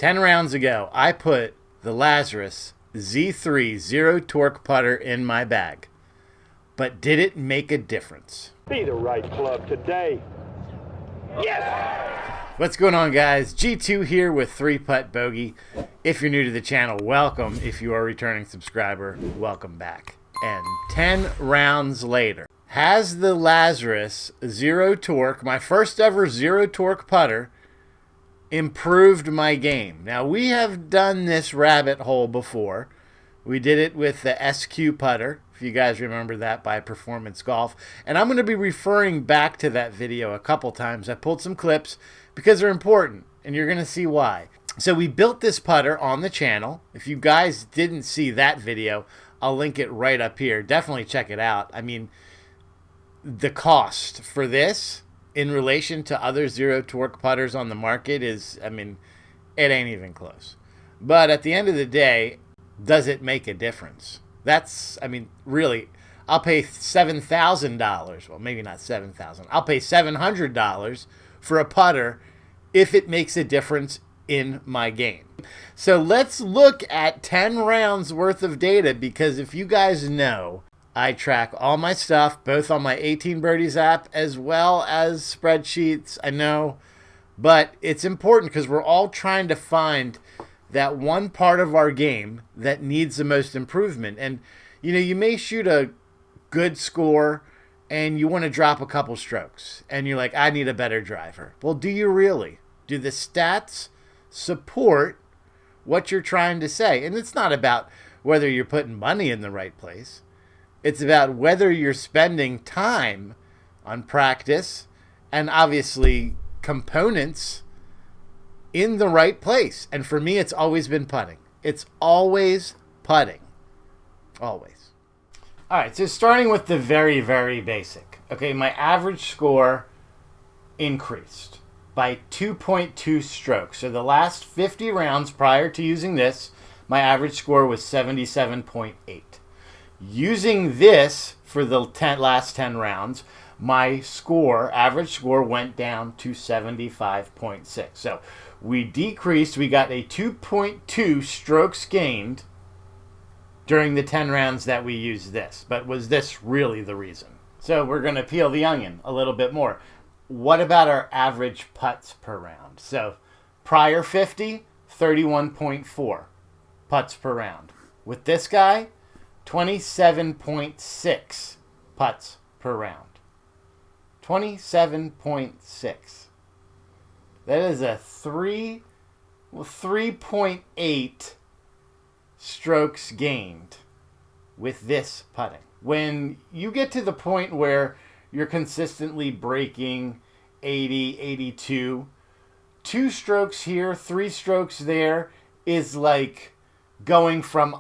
10 rounds ago, I put the Lazrus Z3 zero torque putter in my bag. But did it make a difference? Be the right club today. Yes! What's going on, guys? G2 here with 3-Putt Bogey. If you're new to the channel, welcome. If you are a returning subscriber, welcome back. And 10 rounds later, has the Lazrus zero torque, my first ever zero torque putter, improved my game? Now, we have done this rabbit hole before. We did it with the SQ putter, if you guys remember that, by Performance Golf. And I'm going to be referring back to that video a couple times. I pulled some clips because they're important, and you're going to see why. So we built this putter on the channel. If you guys didn't see that video, I'll link it right up here. Definitely check it out. I mean, the cost for this in relation to other zero torque putters on the market is, I mean, it ain't even close. But at the end of the day, does it make a difference? That's, I mean, really, I'll pay $7,000. Well, maybe not $7,000. I'll pay $700 for a putter if it makes a difference in my game. So let's look at 10 rounds worth of data, because if you guys know, I track all my stuff, both on my 18 Birdies app as well as spreadsheets. I know, but it's important because we're all trying to find that one part of our game that needs the most improvement. And, you know, you may shoot a good score and you want to drop a couple strokes and you're like, I need a better driver. Well, do you really? Do the stats support what you're trying to say? And it's not about whether you're putting money in the right place. It's about whether you're spending time on practice and obviously components in the right place. And for me, it's always been putting. It's always putting. Always. All right, so starting with the very, very basic. Okay, my average score increased by 2.2 strokes. So the last 50 rounds prior to using this, my average score was 77.8. Using this for the last 10 rounds, my average score went down to 75.6. So we decreased, we got a 2.2 strokes gained during the 10 rounds that we used this. But was this really the reason? So we're going to peel the onion a little bit more. What about our average putts per round? So prior 50, 31.4 putts per round. With this guy, 27.6 putts per round. 27.6. That is a 3.8 strokes gained with this putting. When you get to the point where you're consistently breaking 80, 82, 2 strokes here, 3 strokes there is like going from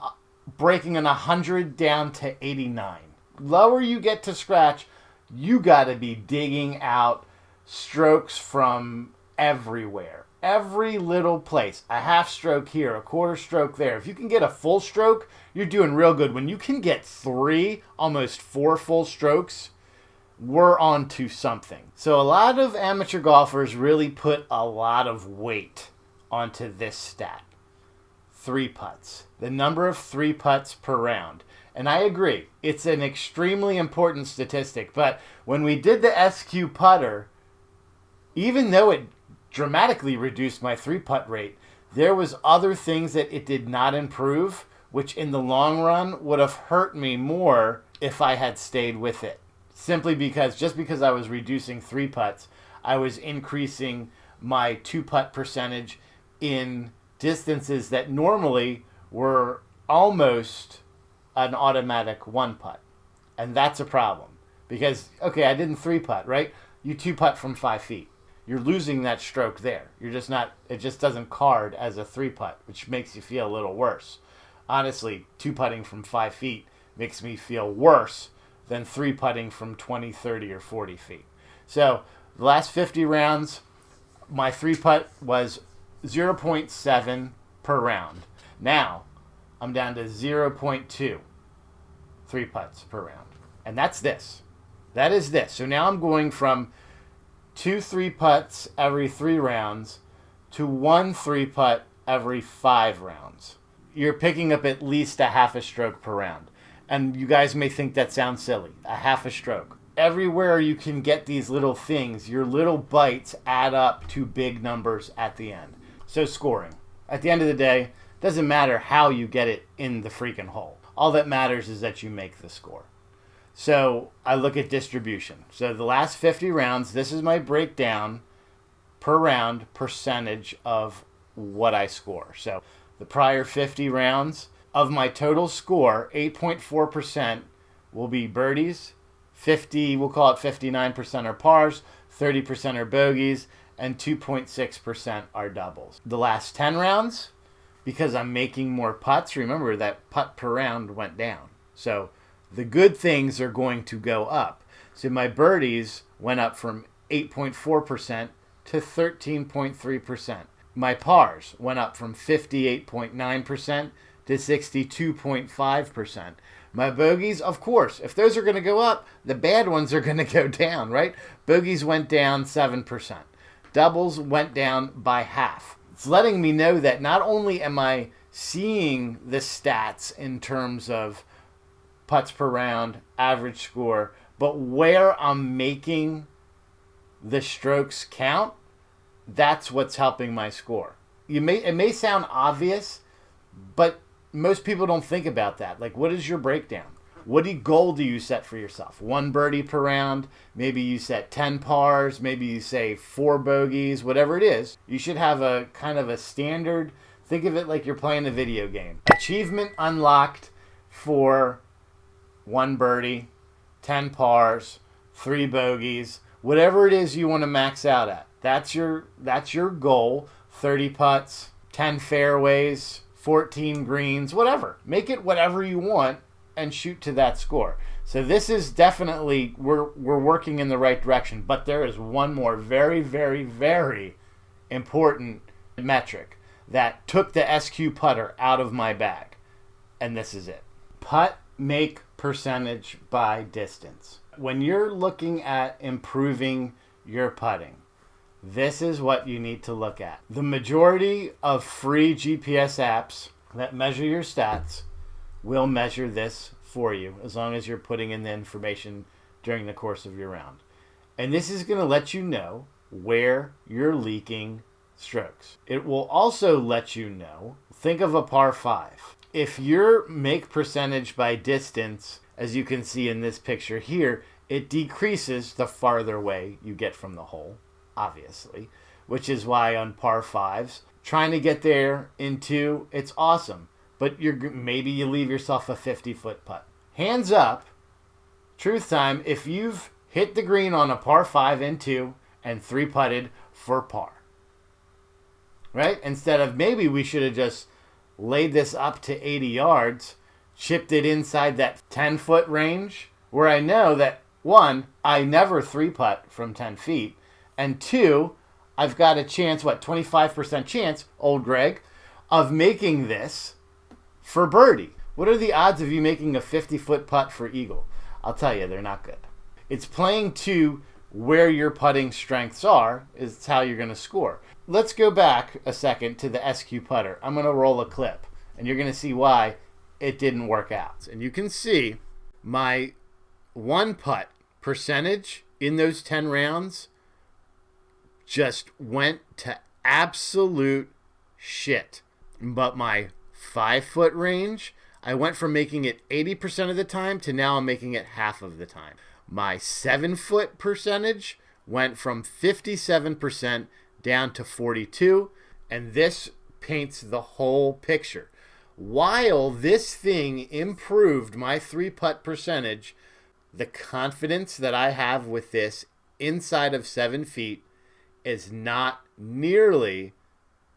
breaking an 100 down to 89. Lower you get to scratch, you got to be digging out strokes from everywhere. Every little place. A half stroke here, a quarter stroke there. If you can get a full stroke, you're doing real good. When you can get 3, almost 4 full strokes, we're on to something. So a lot of amateur golfers really put a lot of weight onto this stat. 3 putts. The number of 3 putts per round. And I agree, it's an extremely important statistic. But when we did the SQ putter, even though it dramatically reduced my 3-putt rate, there was other things that it did not improve, which in the long run would have hurt me more if I had stayed with it. Simply because, just because I was reducing 3 putts, I was increasing my 2-putt percentage in distances that normally were almost an automatic 1-putt. And that's a problem. Because, okay, I didn't 3-putt, right? You 2-putt from 5 feet. You're losing that stroke there. You're just not, it just doesn't card as a 3-putt, which makes you feel a little worse. Honestly, 2-putting from 5 feet makes me feel worse than 3-putting from 20, 30, or 40 feet. So the last 50 rounds, my 3-putt was 0.7 per round. Now, I'm down to 0.2 3-putts per round. And that's this. That is this. So now I'm going from 2 3-putts every 3 rounds to 1 3-putt every 5 rounds. You're picking up at least a half a stroke per round. And you guys may think that sounds silly. A half a stroke. Everywhere you can get these little things, your little bites add up to big numbers at the end. So scoring. At the end of the day, doesn't matter how you get it in the freaking hole. All that matters is that you make the score. So I look at distribution. So the last 50 rounds, this is my breakdown per round percentage of what I score. So the prior 50 rounds of my total score, 8.4% will be birdies, 50, we'll call it 59% are pars, 30% are bogeys, and 2.6% are doubles. The last 10 rounds, because I'm making more putts, remember that putt per round went down. So the good things are going to go up. So my birdies went up from 8.4% to 13.3%. My pars went up from 58.9% to 62.5%. My bogeys, of course, if those are going to go up, the bad ones are going to go down, right? Bogeys went down 7%. Doubles went down by half. It's letting me know that not only am I seeing the stats in terms of putts per round, average score, but where I'm making the strokes count, that's what's helping my score. It may sound obvious, but most people don't think about that. Like, what is your breakdown? What goal do you set for yourself? 1 birdie per round. Maybe you set 10 pars. Maybe you say 4 bogeys. Whatever it is, you should have a kind of a standard. Think of it like you're playing a video game. Achievement unlocked for 1 birdie, 10 pars, 3 bogeys. Whatever it is you want to max out at. That's your goal. 30 putts, 10 fairways, 14 greens, whatever. Make it whatever you want and shoot to that score. So this is definitely, we're working in the right direction. But there is one more very, very, very important metric that took the SQ putter out of my bag. And this is it. Putt make percentage by distance. When you're looking at improving your putting, this is what you need to look at. The majority of free GPS apps that measure your stats will measure this for you as long as you're putting in the information during the course of your round. And this is going to let you know where you're leaking strokes. It will also let you know, think of a par 5. If your make percentage by distance, as you can see in this picture here, it decreases the farther away you get from the hole, obviously, which is why on par 5s, trying to get there in 2, it's awesome. But maybe you leave yourself a 50-foot putt. Hands up, truth time, if you've hit the green on a par 5 in 2 and 3 putted for par. Right? Instead of maybe we should have just laid this up to 80 yards, chipped it inside that 10-foot range, where I know that, 1, I never 3-putt from 10 feet, and 2, I've got a chance, 25% chance, old Greg, of making this for birdie. What are the odds of you making a 50-foot putt for eagle? I'll tell you, they're not good. It's playing to where your putting strengths are is how you're going to score. Let's go back a second to the SQ putter. I'm going to roll a clip, and you're going to see why it didn't work out. And you can see my 1 putt percentage in those 10 rounds just went to absolute shit. But my 5-foot range, I went from making it 80% of the time to now I'm making it half of the time. My 7-foot percentage went from 57% down to 42%, and this paints the whole picture. While this thing improved my 3-putt percentage, the confidence that I have with this inside of 7 feet is not nearly,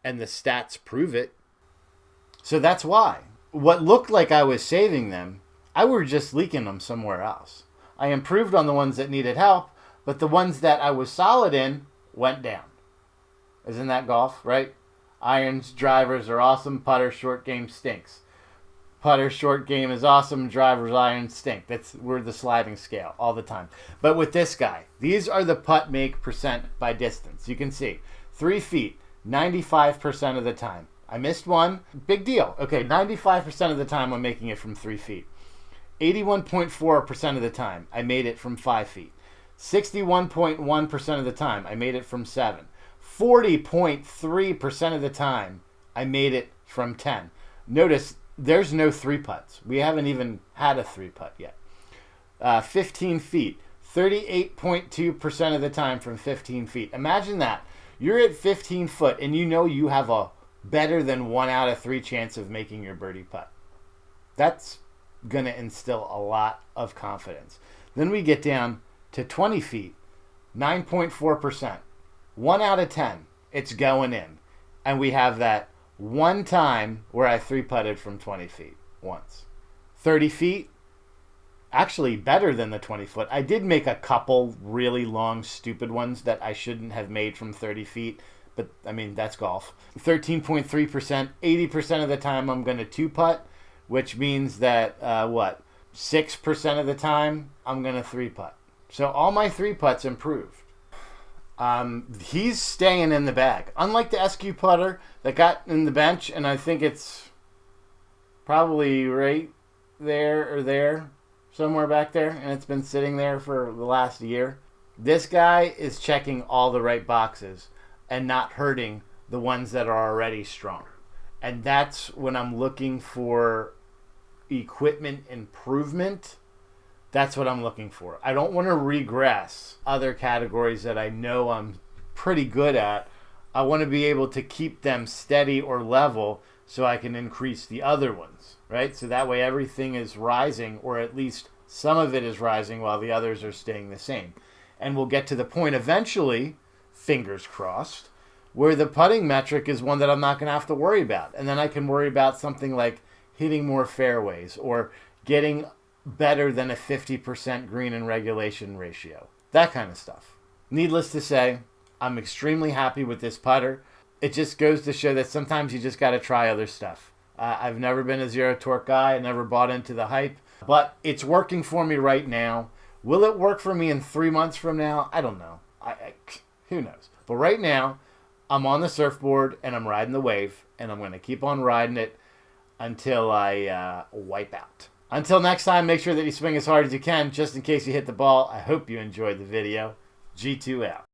and the stats prove it. So that's why. What looked like I was saving them, I were just leaking them somewhere else. I improved on the ones that needed help, but the ones that I was solid in went down. Isn't that golf, right? Irons, drivers are awesome. Putter, short game stinks. Putter, short game is awesome. Drivers, irons stink. We're the sliding scale all the time. But with this guy, these are the putt make percent by distance. You can see 3 feet, 95% of the time. I missed one. Big deal. Okay, 95% of the time I'm making it from 3 feet. 81.4% of the time I made it from 5 feet. 61.1% of the time I made it from 7. 40.3% of the time I made it from 10. Notice there's no 3-putts. We haven't even had a 3-putt yet. 15 feet. 38.2% of the time from 15 feet. Imagine that. You're at 15 foot and you know you have a better than 1 out of 3 chance of making your birdie putt. That's going to instill a lot of confidence. Then we get down to 20 feet, 9.4%. 1 out of 10, it's going in. And we have that one time where I 3-putted from 20 feet once. 30 feet, actually better than the 20 foot. I did make a couple really long, stupid ones that I shouldn't have made from 30 feet. But, I mean, that's golf. 13.3%. 80% of the time I'm going to 2-putt, which means that, 6% of the time I'm going to 3-putt. So all my 3-putts improved. He's staying in the bag. Unlike the SQ putter that got in the bench, and I think it's probably right there or there, somewhere back there, and it's been sitting there for the last year. This guy is checking all the right boxes and not hurting the ones that are already strong. And that's when I'm looking for equipment improvement. That's what I'm looking for. I don't want to regress other categories that I know I'm pretty good at. I want to be able to keep them steady or level so I can increase the other ones, right? So that way everything is rising, or at least some of it is rising while the others are staying the same. And we'll get to the point eventually, fingers crossed, where the putting metric is one that I'm not going to have to worry about. And then I can worry about something like hitting more fairways or getting better than a 50% green in regulation ratio. That kind of stuff. Needless to say, I'm extremely happy with this putter. It just goes to show that sometimes you just got to try other stuff. I've never been a zero torque guy. I never bought into the hype. But it's working for me right now. Will it work for me in 3 months from now? I don't know. Who knows? But right now, I'm on the surfboard and I'm riding the wave. And I'm going to keep on riding it until I wipe out. Until next time, make sure that you swing as hard as you can, just in case you hit the ball. I hope you enjoyed the video. G2 out.